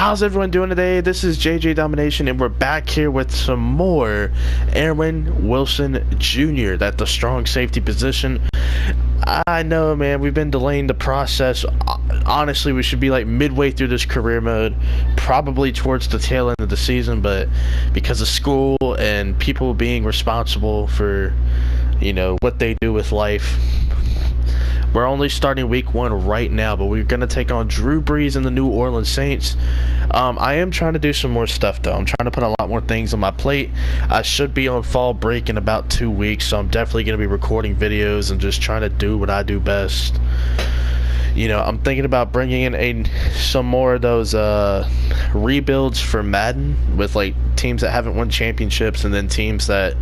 How's everyone doing today? This is JJ Domination, and we're back here with some more Aaron Wilson Jr. That's the strong safety position. I know, man, we've been delaying the process. Honestly, we should be like midway through this career mode, probably towards the tail end of the season, but because of school and people being responsible for, you know, what they do with life, we're only starting week 1 right now, but we're going to take on Drew Brees and the New Orleans Saints. I am trying to do some more stuff, though. I'm trying to put a lot more things on my plate. I should be on fall break in about 2 weeks, so I'm definitely going to be recording videos and just trying to do what I do best. You know, I'm thinking about bringing in some more of those rebuilds for Madden with like teams that haven't won championships and then teams that,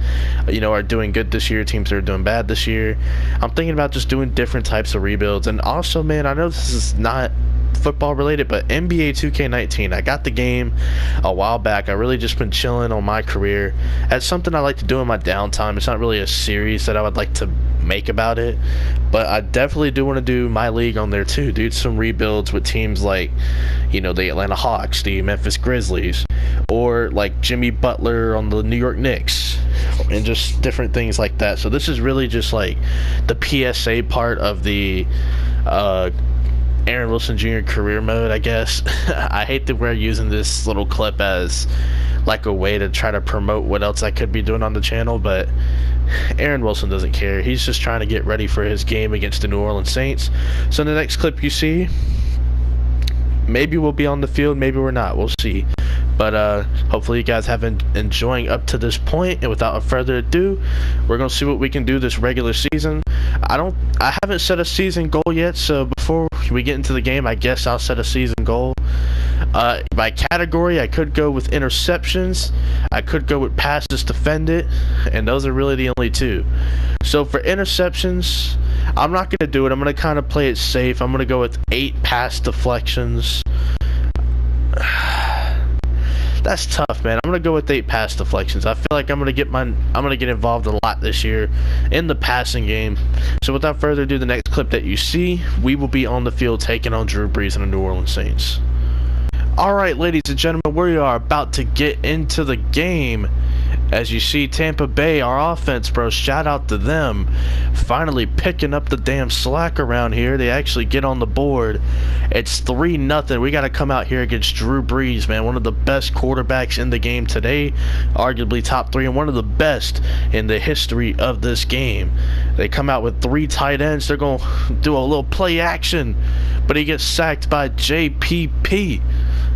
you know, are doing good this year, teams that are doing bad this year. I'm thinking about just doing different types of rebuilds. And also, man, I know this is not football related, but NBA 2K19, I got the game a while back. I really just been chilling on my career. That's something I like to do in my downtime. It's not really a series that I would like to make about it, but I definitely do want to do my league on there too, dude. Some rebuilds with teams like, you know, the Atlanta Hawks, the Memphis Grizzlies, or like Jimmy Butler on the New York Knicks, and just different things like that. So this is really just like the PSA part of the Aaron Wilson Jr. career mode, I guess. I hate that we're using this little clip as like a way to try to promote what else I could be doing on the channel, but Aaron Wilson doesn't care. He's just trying to get ready for his game against the New Orleans Saints. So in the next clip you see, maybe we'll be on the field, maybe we're not. We'll see. But hopefully you guys have been enjoying up to this point, and without further ado, we're gonna see what we can do this regular season. I haven't set a season goal yet, so before we get into the game, I guess I'll set a season goal. By category, I could go with interceptions, I could go with passes defended, and those are really the only two. So for interceptions, I'm not going to do it. I'm going to kind of play it safe. I'm going to go with 8 pass deflections. That's tough, man. I'm going to go with 8 pass deflections. I feel like I'm going to get involved a lot this year in the passing game. So without further ado, the next clip that you see, we will be on the field taking on Drew Brees and the New Orleans Saints. Alright, ladies and gentlemen, we are about to get into the game. As you see, Tampa Bay, our offense, bro, shout out to them. Finally picking up the damn slack around here. They actually get on the board. It's 3-0. We got to come out here against Drew Brees, man. One of the best quarterbacks in the game today. Arguably top 3 and one of the best in the history of this game. They come out with 3 tight ends. They're going to do a little play action. But he gets sacked by JPP.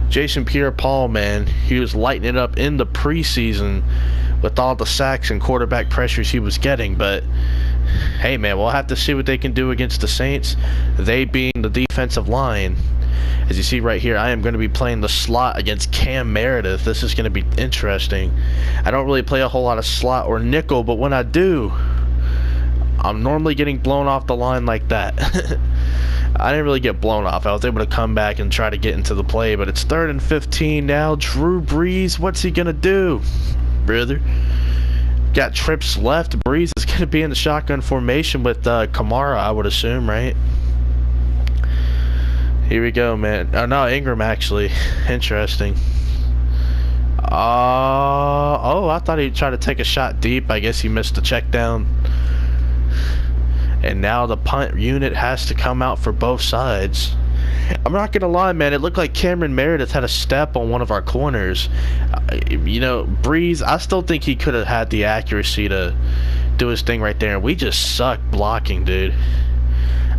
Jason Pierre-Paul, man, he was lighting it up in the preseason with all the sacks and quarterback pressures he was getting. But hey, man, we'll have to see what they can do against the Saints, they being the defensive line. As you see right here, I am going to be playing the slot against Cam Meredith. This is going to be interesting. I don't really play a whole lot of slot or nickel, but when I do, I'm normally getting blown off the line like that. I didn't really get blown off. I was able to come back and try to get into the play, but it's 3rd and 15 now. Drew Brees, what's he going to do, brother? Got trips left. Brees is going to be in the shotgun formation with Kamara, I would assume, right? Here we go, man. Oh, no, Ingram, actually. Interesting. Oh, I thought he'd try to take a shot deep. I guess he missed the check down. And now the punt unit has to come out for both sides. I'm not going to lie, man. It looked like Cameron Meredith had a step on one of our corners. You know, Brees, I still think he could have had the accuracy to do his thing right there. And we just suck blocking, dude.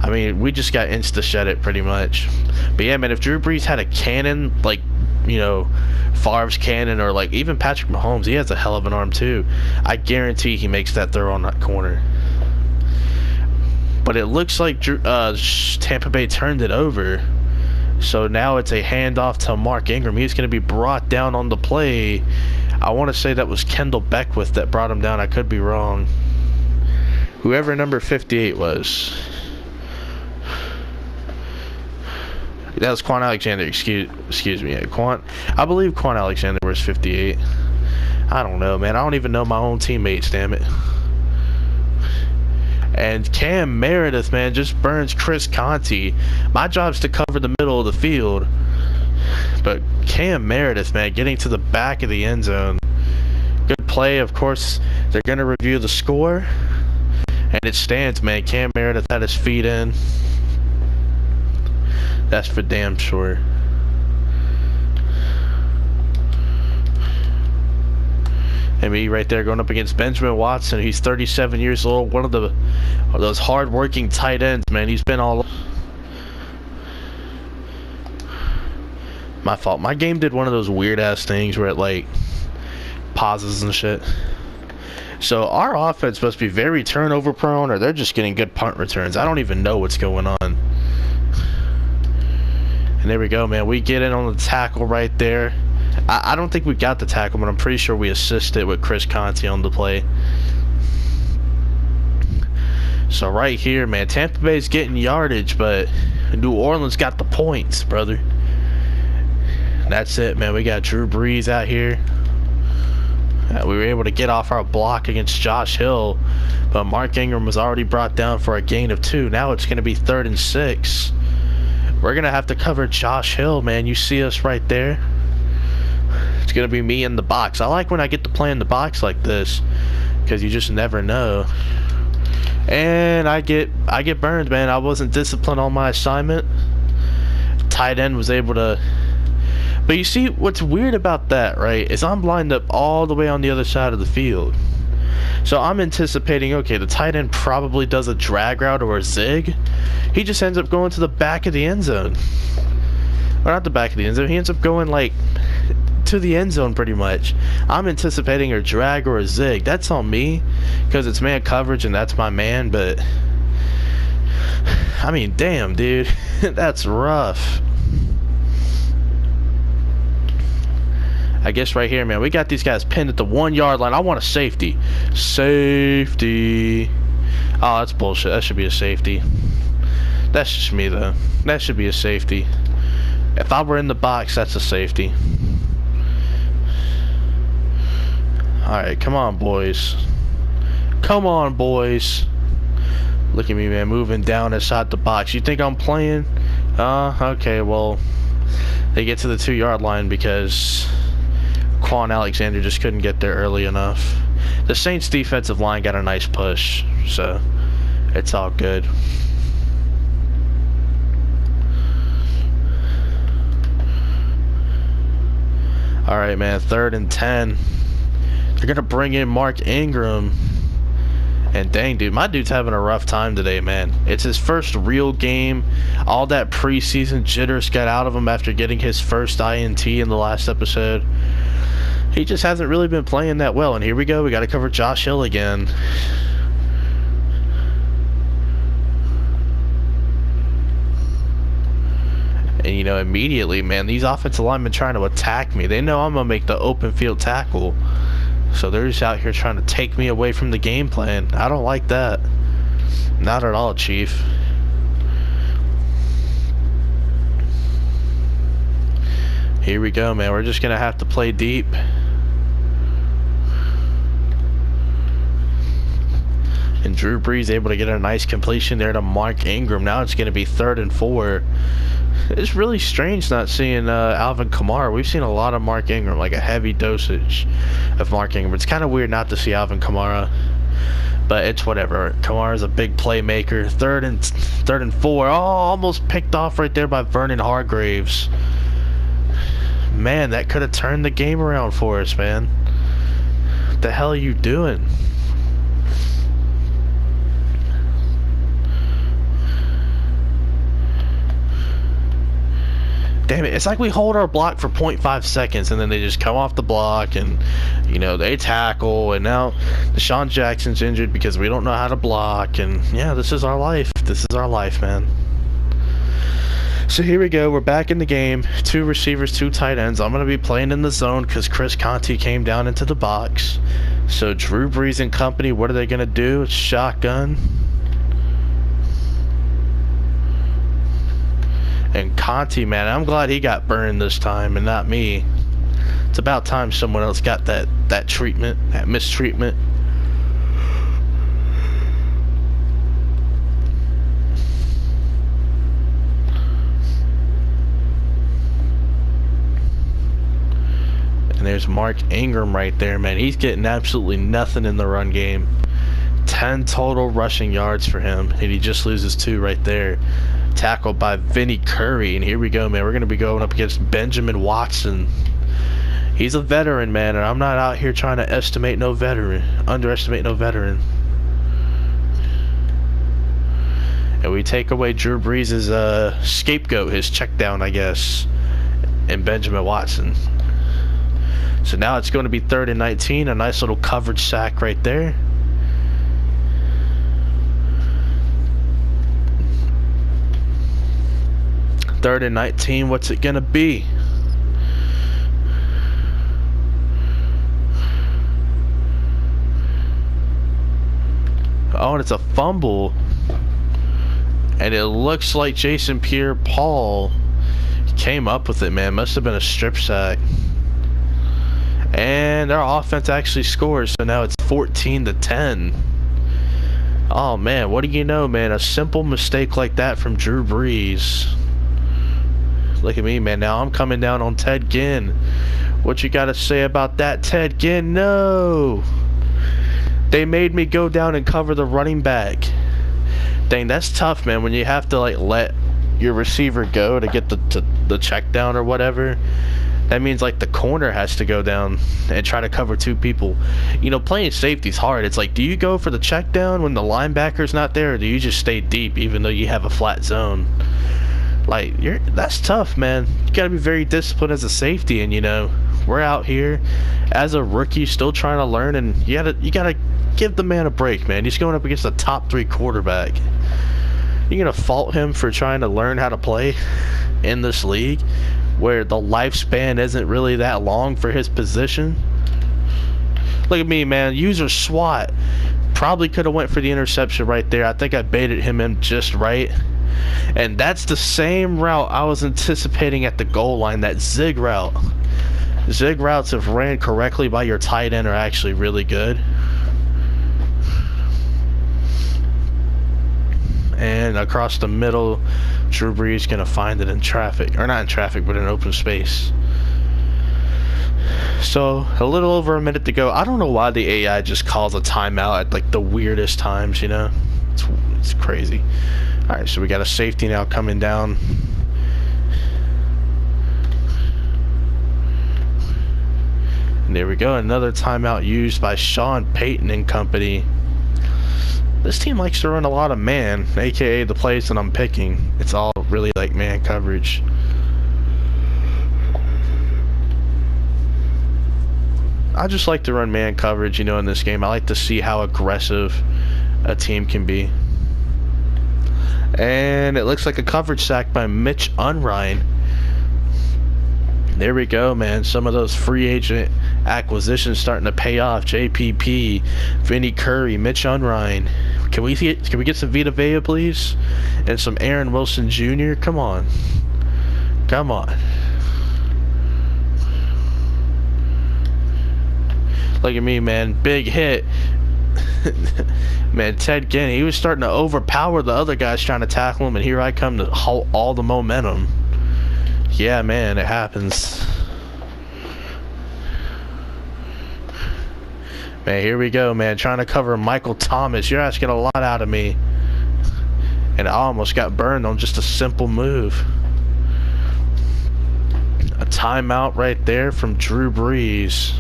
I mean, we just got insta-shed pretty much. But yeah, man, if Drew Brees had a cannon, like, you know, Favre's cannon, or like even Patrick Mahomes, he has a hell of an arm too. I guarantee he makes that throw on that corner. But it looks like Tampa Bay turned it over. So now it's a handoff to Mark Ingram. He's going to be brought down on the play. I want to say that was Kendall Beckwith that brought him down. I could be wrong. Whoever number 58 was. That was Quan Alexander. Excuse me. I believe Quan Alexander was 58. I don't know, man. I don't even know my own teammates, damn it. And Cam Meredith, man, just burns Chris Conte. My job's to cover the middle of the field. But Cam Meredith, man, getting to the back of the end zone. Good play, of course. They're going to review the score. And it stands, man. Cam Meredith had his feet in. That's for damn sure. And me right there going up against Benjamin Watson. He's 37 years old. One of those hard-working tight ends, man. He's been all... My fault. My game did one of those weird-ass things where it, like, pauses and shit. So our offense must be very turnover-prone, or they're just getting good punt returns. I don't even know what's going on. And there we go, man. We get in on the tackle right there. I don't think we got the tackle, but I'm pretty sure we assisted with Chris Conte on the play. So right here, man, Tampa Bay's getting yardage, but New Orleans got the points, brother. That's it, man. We got Drew Brees out here. We were able to get off our block against Josh Hill, but Mark Ingram was already brought down for a gain of 2. Now it's going to be 3rd and 6. We're going to have to cover Josh Hill, man. You see us right there. It's going to be me in the box. I like when I get to play in the box like this, because you just never know. And I get burned, man. I wasn't disciplined on my assignment. Tight end was able to... But you see, what's weird about that, right, is I'm lined up all the way on the other side of the field. So I'm anticipating, okay, the tight end probably does a drag route or a zig. He just ends up going to the back of the end zone. Or not the back of the end zone. He ends up going, like, to the end zone pretty much. I'm anticipating a drag or a zig. That's on me, because it's man coverage and that's my man, but... I mean, damn, dude. That's rough. I guess right here, man, we got these guys pinned at the 1-yard line. I want a safety. Safety. Oh, that's bullshit. That should be a safety. That's just me, though. That should be a safety. If I were in the box, that's a safety. Alright, come on, boys. Come on, boys. Look at me, man, moving down inside the box. You think I'm playing? Okay, well, they get to the 2-yard line because Quan Alexander just couldn't get there early enough. The Saints defensive line got a nice push, so it's all good. Alright, man, 3rd and 10. They're going to bring in Mark Ingram. And dang, dude, my dude's having a rough time today, man. It's his first real game. All that preseason jitters got out of him after getting his first INT in the last episode. He just hasn't really been playing that well. And here we go. We got to cover Josh Hill again. And, you know, immediately, man, these offensive linemen trying to attack me. They know I'm going to make the open field tackle. So they're just out here trying to take me away from the game plan. I don't like that. Not at all, Chief. Here we go, man. We're just going to have to play deep. And Drew Brees able to get a nice completion there to Mark Ingram. Now it's going to be 3rd and 4. It's really strange not seeing Alvin Kamara. We've seen a lot of Mark Ingram, like a heavy dosage of Mark Ingram. It's kind of weird not to see Alvin Kamara, but it's whatever. Kamara's a big playmaker. 3rd and 4. Oh, almost picked off right there by Vernon Hargraves. Man, that could have turned the game around for us, man. What the hell are you doing? Damn it, it's like we hold our block for 0.5 seconds and then they just come off the block and, you know, they tackle, and now Deshaun Jackson's injured because we don't know how to block, and yeah, this is our life. This is our life, man. So here we go, we're back in the game. 2 receivers, 2 tight ends. I'm going to be playing in the zone because Chris Conte came down into the box. So Drew Brees and company, what are they going to do? It's shotgun. And Conte, man, I'm glad he got burned this time and not me. It's about time someone else got that treatment, that mistreatment. there's Mark Ingram right there, man. He's getting absolutely nothing in the run game. 10 total rushing yards for him, and he just loses 2 right there. Tackled by Vinny Curry, and here we go, man. We're going to be going up against Benjamin Watson. He's a veteran, man, and I'm not out here trying to underestimate no veteran. And we take away Drew Brees' scapegoat, his check down, I guess, and Benjamin Watson. So now it's going to be 3rd and 19, a nice little coverage sack right there. Third and 19, what's it gonna be? Oh, and it's a fumble. And it looks like Jason Pierre-Paul came up with it, man. Must have been a strip sack. And our offense actually scores, so now it's 14-10. Oh man, what do you know, man? A simple mistake like that from Drew Brees. Look at me, man. Now I'm coming down on Ted Ginn. What you got to say about that, Ted Ginn? No. They made me go down and cover the running back. Dang, that's tough, man, when you have to, like, let your receiver go to get the check down or whatever. That means, like, the corner has to go down and try to cover 2 people. You know, playing safety's hard. It's like, do you go for the check down when the linebacker's not there, or do you just stay deep even though you have a flat zone? Like, that's tough, man. You gotta be very disciplined as a safety, and you know, we're out here as a rookie still trying to learn, and you gotta give the man a break, man. He's going up against a top 3 quarterback. You're gonna fault him for trying to learn how to play in this league where the lifespan isn't really that long for his position? Look at me, man. User SWAT probably could have went for the interception right there. I think I baited him in just right. And that's the same route I was anticipating at the goal line, that zig route. Zig routes, if ran correctly by your tight end, are actually really good. And across the middle, Drew Brees gonna find it in traffic, or not in traffic, but in open space. So a little over a minute to go. I don't know why the AI just calls a timeout at like the weirdest times, you know. It's crazy. All right, so we got a safety now coming down. And there we go, another timeout used by Sean Payton and company. This team likes to run a lot of man, aka the plays that I'm picking. It's all really like man coverage. I just like to run man coverage, you know, in this game. I like to see how aggressive a team can be. And it looks like a coverage sack by Mitch Unrein. There we go, man. Some of those free agent acquisitions starting to pay off. JPP, Vinny Curry, Mitch Unrein. Can we get some Vita Vea, please? And some Aaron Wilson Jr.? Come on. Come on. Look at me, man. Big hit. Man, Ted Ginn, he was starting to overpower the other guys trying to tackle him, and here I come to halt all the momentum. Yeah, man, it happens. Man, here we go, man. Trying to cover Michael Thomas. You're asking a lot out of me. And I almost got burned on just a simple move. A timeout right there from Drew Brees.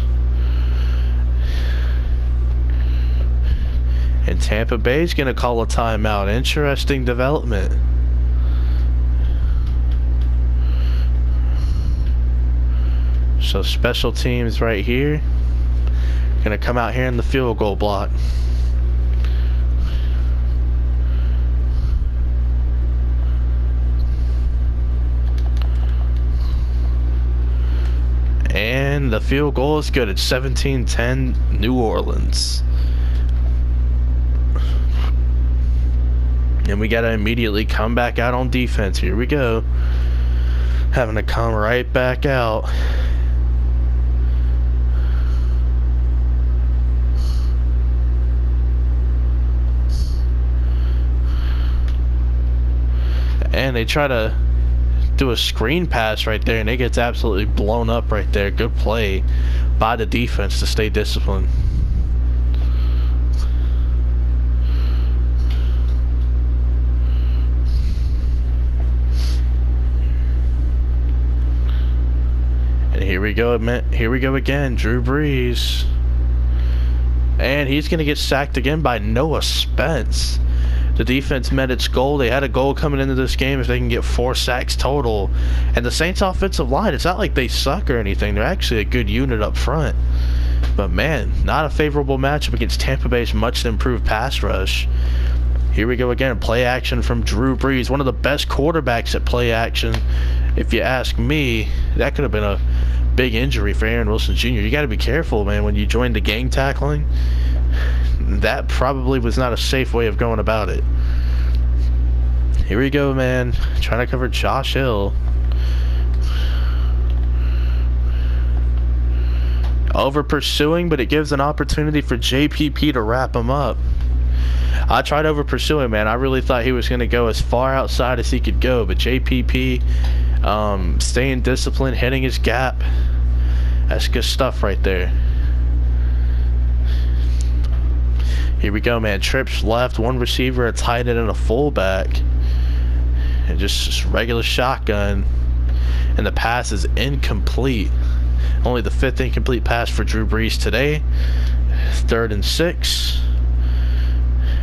And Tampa Bay's going to call a timeout. Interesting development. So special teams right here. Going to come out here in the field goal block. And the field goal is good. It's 17-10 New Orleans. And we got to immediately come back out on defense. Here we go. Having to come right back out. And they try to do a screen pass right there, and it gets absolutely blown up right there. Good play by the defense to stay disciplined. And here we go again, Drew Brees. And he's going to get sacked again by Noah Spence. The defense met its goal. They had a goal coming into this game if they can get 4 sacks total. And the Saints offensive line, it's not like they suck or anything. They're actually a good unit up front. But man, not a favorable matchup against Tampa Bay's much improved pass rush. Here we go again, play action from Drew Brees, one of the best quarterbacks at play action. If you ask me, that could have been a big injury for Aaron Wilson Jr. You got to be careful, man, when you join the gang tackling. That probably was not a safe way of going about it. Here we go, man. Trying to cover Josh Hill. Over pursuing, but it gives an opportunity for JPP to wrap him up. I tried over pursuing, man. I really thought he was going to go as far outside as he could go, but JPP staying disciplined, hitting his gap. That's good stuff right there. Here we go, man. Trips left, one receiver, a tight end, and a fullback. And just regular shotgun. And the pass is incomplete. Only the 5th incomplete pass for Drew Brees today. 3rd and 6.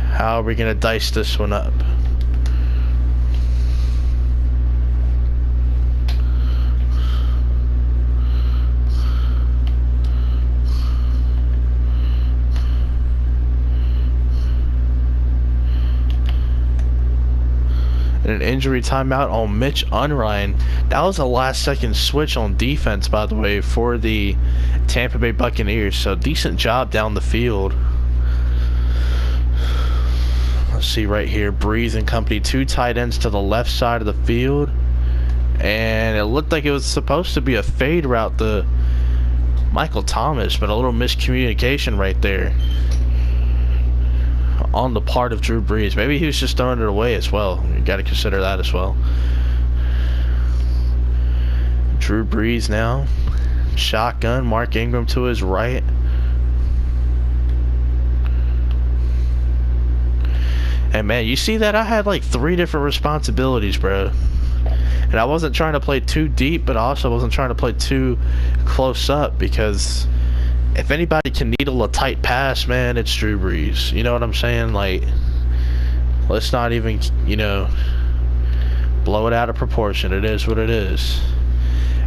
How are we going to dice this one up? And an injury timeout on Mitch Unrein. That was a last-second switch on defense, by the way, for the Tampa Bay Buccaneers. So decent job down the field. Let's see right here. Brees and company, 2 tight ends to the left side of the field. And it looked like it was supposed to be a fade route to Michael Thomas, but a little miscommunication right there on the part of Drew Brees. Maybe he was just throwing it away as well. You got to consider that as well. Drew Brees now. Shotgun. Mark Ingram to his right. And man, you see that? I had like 3 different responsibilities, bro. And I wasn't trying to play too deep, but I also wasn't trying to play too close up, because if anybody can needle a tight pass, man, it's Drew Brees. You know what I'm saying? Like, let's not even, you know, blow it out of proportion. It is what it is.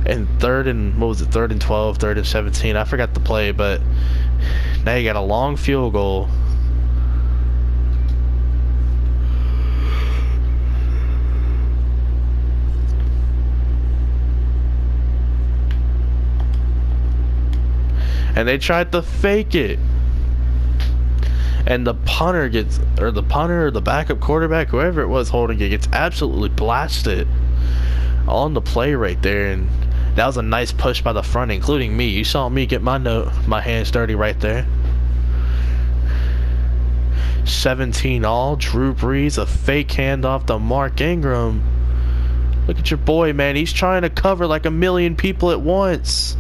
And 3rd and, what was it, 3rd and 12, 3rd and 17. I forgot the play, but now you got a long field goal. And they tried to fake it. And the punter gets, or the backup quarterback, whoever it was holding it, gets absolutely blasted on the play right there. And that was a nice push by the front, including me. You saw me get my hands dirty right there. 17 all. Drew Brees, a fake handoff to Mark Ingram. Look at your boy, man. He's trying to cover like a million people at once.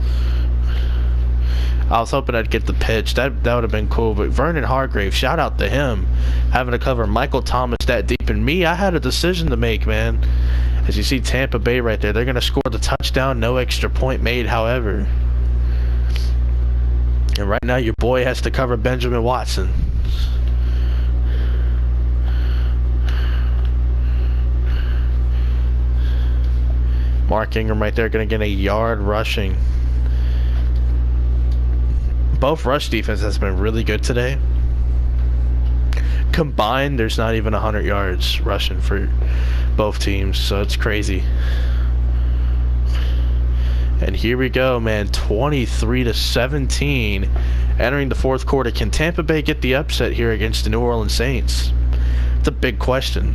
I was hoping I'd get the pitch. That would have been cool. But Vernon Hargrave, shout out to him, having to cover Michael Thomas that deep. And me, I had a decision to make, man. As you see Tampa Bay right there, they're going to score the touchdown. No extra point made, however. And right now, your boy has to cover Benjamin Watson. Mark Ingram right there going to get a yard rushing. Both rush defense has been really good today. Combined, there's not even 100 yards rushing for both teams, so it's crazy. And here we go, man. 23-17 entering the 4th quarter. Can Tampa Bay get the upset here against the New Orleans Saints? It's a big question.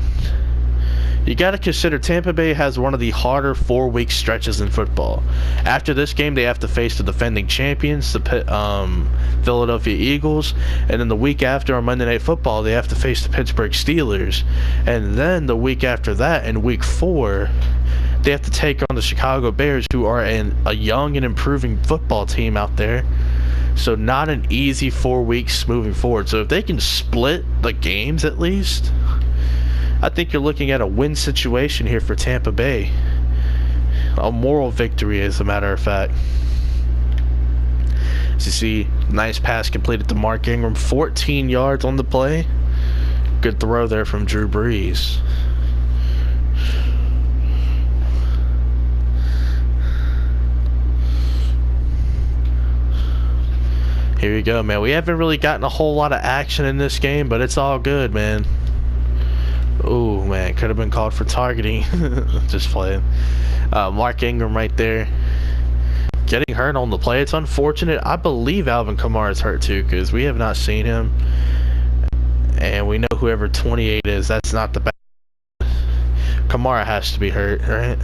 You got to consider Tampa Bay has one of the harder 4-week stretches in football. After this game, they have to face the defending champions, the Philadelphia Eagles, and then the week after on Monday Night Football, they have to face the Pittsburgh Steelers. And then the week after that, in week 4, They have to take on the Chicago Bears, who are a young and improving football team out there. So not an easy 4 weeks moving forward. So if they can split the games at least, I think you're looking at a win situation here for Tampa Bay. A moral victory, as a matter of fact. As you see, nice pass completed to Mark Ingram. 14 yards on the play. Good throw there from Drew Brees. Here you go, man. We haven't really gotten a whole lot of action in this game, but it's all good, man. Oh, man. Could have been called for targeting. Just playing. Mark Ingram right there. Getting hurt on the play. It's unfortunate. I believe Alvin Kamara is hurt too, because we have not seen him. And we know whoever 28 is, that's not the bad. Kamara has to be hurt, right?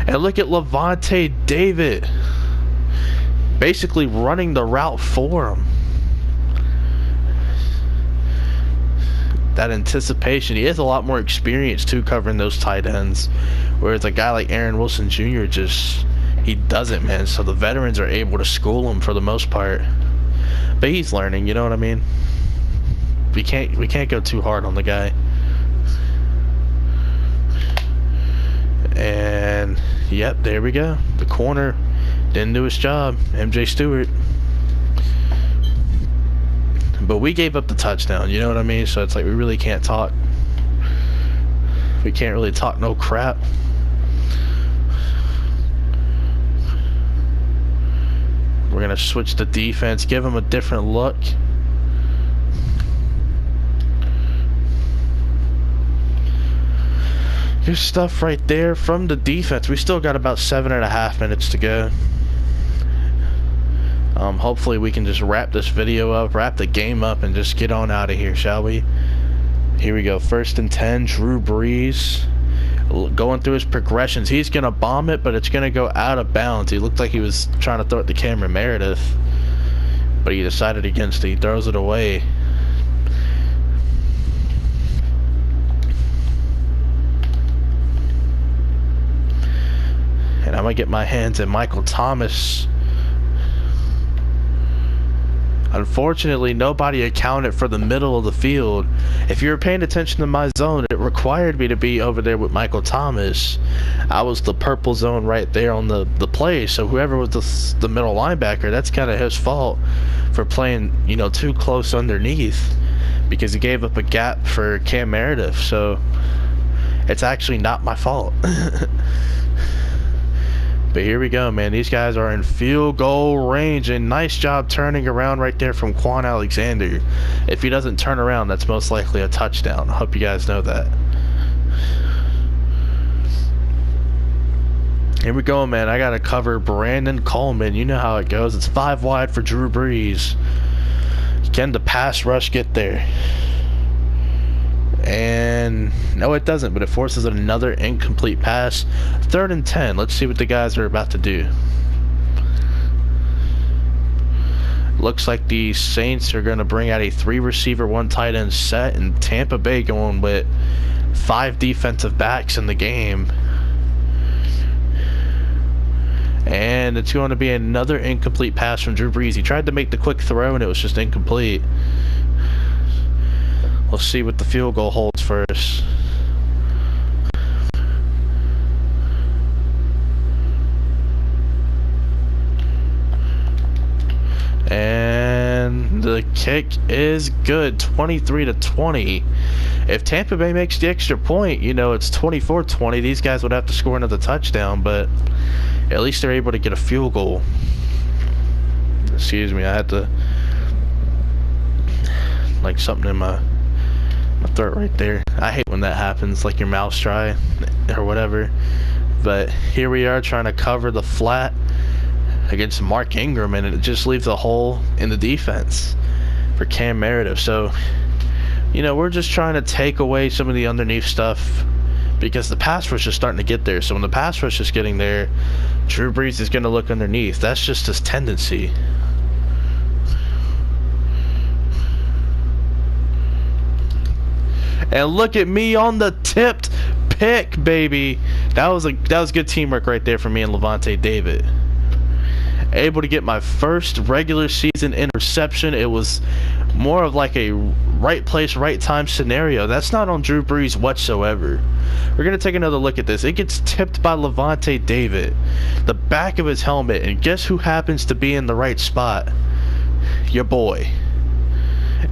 And look at Levante David. Basically running the route for him. That anticipation. He has a lot more experience too covering those tight ends. Whereas a guy like Aaron Wilson Jr. he doesn't, man. So the veterans are able to school him for the most part. But he's learning, you know what I mean? We can't go too hard on the guy. And yep, there we go. The corner didn't do his job, MJ Stewart. But we gave up the touchdown, you know what I mean? So it's like we really can't talk. We can't really talk no crap. We're gonna switch the defense, give him a different look. Good stuff right there from the defense. We still got about 7.5 minutes to go. Hopefully we can just wrap this video up, wrap the game up, and just get on out of here, shall we? Here we go. 1st and 10. Drew Brees going through his progressions. He's going to bomb it, but it's going to go out of bounds. He looked like he was trying to throw it to Cameron Meredith, but he decided against it. He throws it away. And I'm going to get my hands at Michael Thomas. Unfortunately, nobody accounted for the middle of the field. If you were paying attention to my zone, it required me to be over there with Michael Thomas. I was the purple zone right there on the play, so whoever was the middle linebacker, that's kind of his fault for playing, you know, too close underneath, because he gave up a gap for Cam Meredith. So it's actually not my fault. But here we go, man. These guys are in field goal range, and nice job turning around right there from Quan Alexander. If he doesn't turn around, that's most likely a touchdown. I hope you guys know that. Here we go, man. I got to cover Brandon Coleman. You know how it goes. It's 5 wide for Drew Brees. Can the pass rush get there? And no, it doesn't, but it forces another incomplete pass. 3rd and 10. Let's see what the guys are about to do. Looks like the Saints are going to bring out a 3 receiver, 1 tight end set, and Tampa Bay going with 5 defensive backs in the game. And it's going to be another incomplete pass from Drew Brees. He tried to make the quick throw, and it was just incomplete. We'll see what the field goal holds first. And the kick is good. 23-20. If Tampa Bay makes the extra point, you know, it's 24-20. These guys would have to score another touchdown, but at least they're able to get a field goal. Excuse me, I had to, like, something in my throat right there. I hate when that happens, like your mouth's dry or whatever. But here we are trying to cover the flat against Mark Ingram, and it just leaves a hole in the defense for Cam Meredith. So, you know, we're just trying to take away some of the underneath stuff, because the pass rush is starting to get there. So when the pass rush is getting there, Drew Brees is going to look underneath. That's just his tendency. And look at me on the tipped pick, baby. That was good teamwork right there for me and Levante David. Able to get my first regular season interception. It was more of like a right place, right time scenario. That's not on Drew Brees whatsoever. We're going to take another look at this. It gets tipped by Levante David, the back of his helmet, and guess who happens to be in the right spot? Your boy.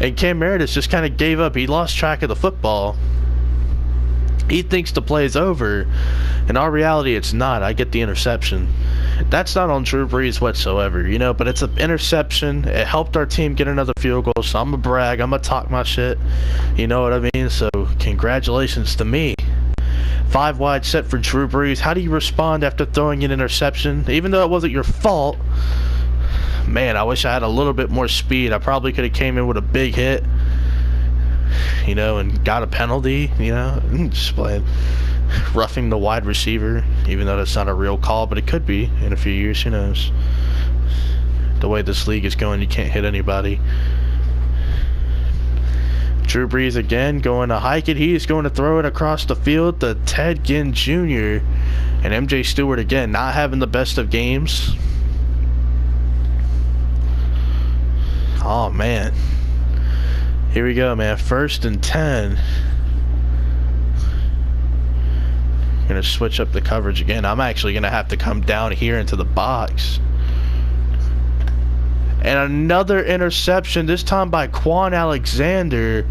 And Cam Meredith just kind of gave up. He lost track of the football. He thinks the play's over. In our reality, it's not. I get the interception. That's not on Drew Brees whatsoever, you know, but it's an interception. It helped our team get another field goal, so I'm going to brag. I'm going to talk my shit. You know what I mean? So, congratulations to me. 5 wide set for Drew Brees. How do you respond after throwing an interception? Even though it wasn't your fault, man, I wish I had a little bit more speed. I probably could have came in with a big hit, you know, and got a penalty, you know, just playing. Roughing the wide receiver, even though that's not a real call, but it could be in a few years, who knows. The way this league is going, you can't hit anybody. Drew Brees again going to hike it. He is going to throw it across the field to Ted Ginn Jr. And MJ Stewart again not having the best of games. Oh man, here we go, man. 1st and 10. Gonna switch up the coverage again. I'm actually gonna have to come down here into the box. And another interception, this time by Quan Alexander,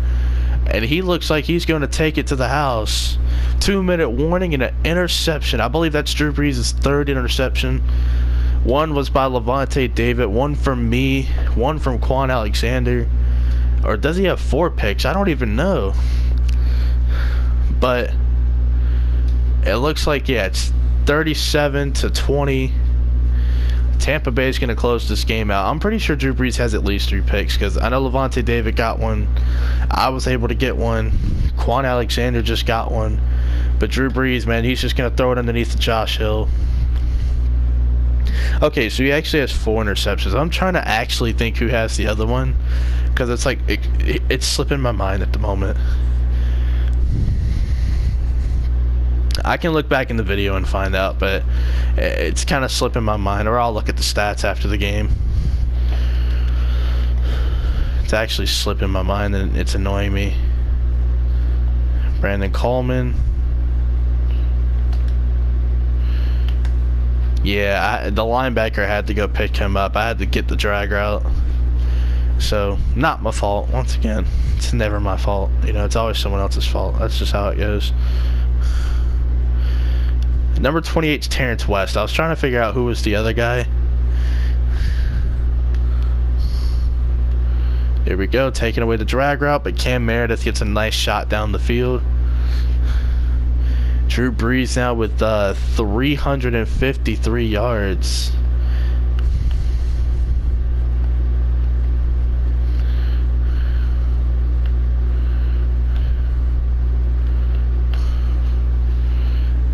and he looks like he's going to take it to the house. 2-minute warning and an interception. I believe that's Drew Brees' 3rd interception. 1 was by Levante David, 1 from me, 1 from Quan Alexander. Or does he have 4 picks? I don't even know. But it looks like, yeah, it's 37-20. Tampa Bay is going to close this game out. I'm pretty sure Drew Brees has at least 3 picks because I know Levante David got 1. I was able to get 1. Quan Alexander just got 1. But Drew Brees, man, he's just going to throw it underneath the Josh Hill. Okay, so he actually has 4 interceptions. I'm trying to actually think who has the other one because it's like it's slipping my mind at the moment. I can look back in the video and find out, but it's kind of slipping my mind, or I'll look at the stats after the game. It's actually slipping my mind and it's annoying me. Brandon Coleman. Yeah, the linebacker had to go pick him up. I had to get the drag route. So, not my fault. Once again, it's never my fault. You know, it's always someone else's fault. That's just how it goes. Number 28 is Terrence West. I was trying to figure out who was the other guy. There we go, taking away the drag route, but Cam Meredith gets a nice shot down the field. Drew Brees now with 353 yards.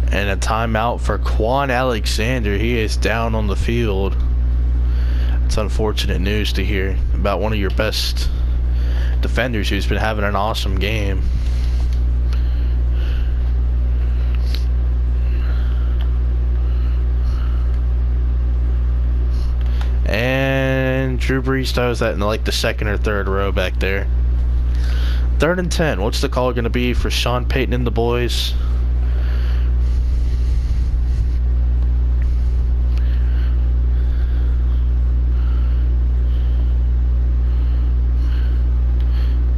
And a timeout for Quan Alexander. He is down on the field. It's unfortunate news to hear about one of your best defenders who's been having an awesome game. And Drew Brees throws that in like the 2nd or 3rd row back there. 3rd and 10. What's the call going to be for Sean Payton and the boys?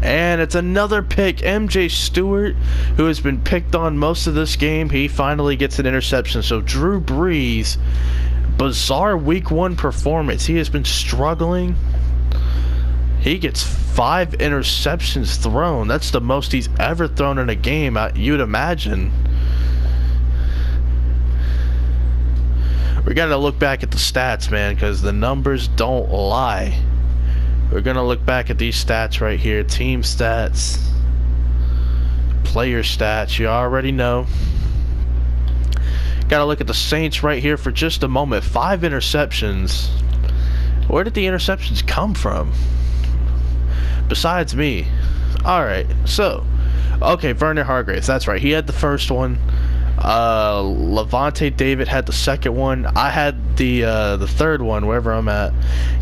And it's another pick. MJ Stewart, who has been picked on most of this game, he finally gets an interception. So Drew Brees, bizarre week 1 performance. He has been struggling. He gets 5 interceptions thrown. That's the most he's ever thrown in a game, you'd imagine. We got to look back at the stats, man, because the numbers don't lie. We're going to look back at these stats right here. Team stats. Player stats. You already know. Got to look at the Saints right here for just a moment. 5 interceptions. Where did the interceptions come from? Besides me. Alright, so Okay, Vernon Hargraves. That's right. He had the first one. Levante David had the second one. I had the third one, wherever I'm at.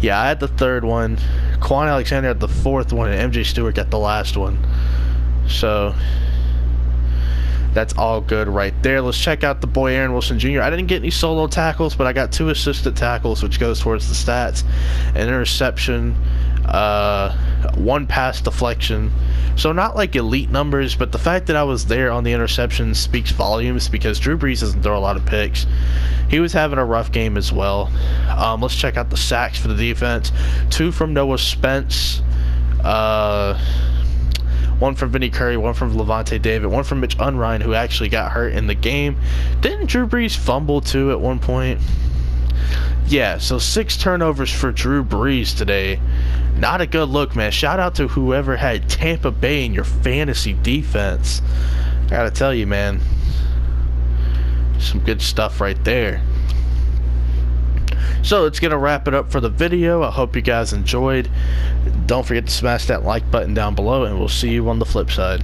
Yeah, I had the third one. Quan Alexander had the fourth one, and MJ Stewart got the last one. So that's all good right there. Let's check out the boy Aaron Wilson Jr. I didn't get any solo tackles, but I got 2 assisted tackles, which goes towards the stats. An interception, 1 pass deflection. So not like elite numbers, but the fact that I was there on the interception speaks volumes, because Drew Brees doesn't throw a lot of picks. He was having a rough game as well. Let's check out the sacks for the defense. 2 from Noah Spence. 1 from Vinny Curry, 1 from Levante David, 1 from Mitch Unrein, who actually got hurt in the game. Didn't Drew Brees fumble too at one point? Yeah, so 6 turnovers for Drew Brees today. Not a good look, man. Shout out to whoever had Tampa Bay in your fantasy defense. I gotta tell you, man. Some good stuff right there. So it's gonna wrap it up for the video. I hope you guys enjoyed. Don't forget to smash that like button down below, and we'll see you on the flip side.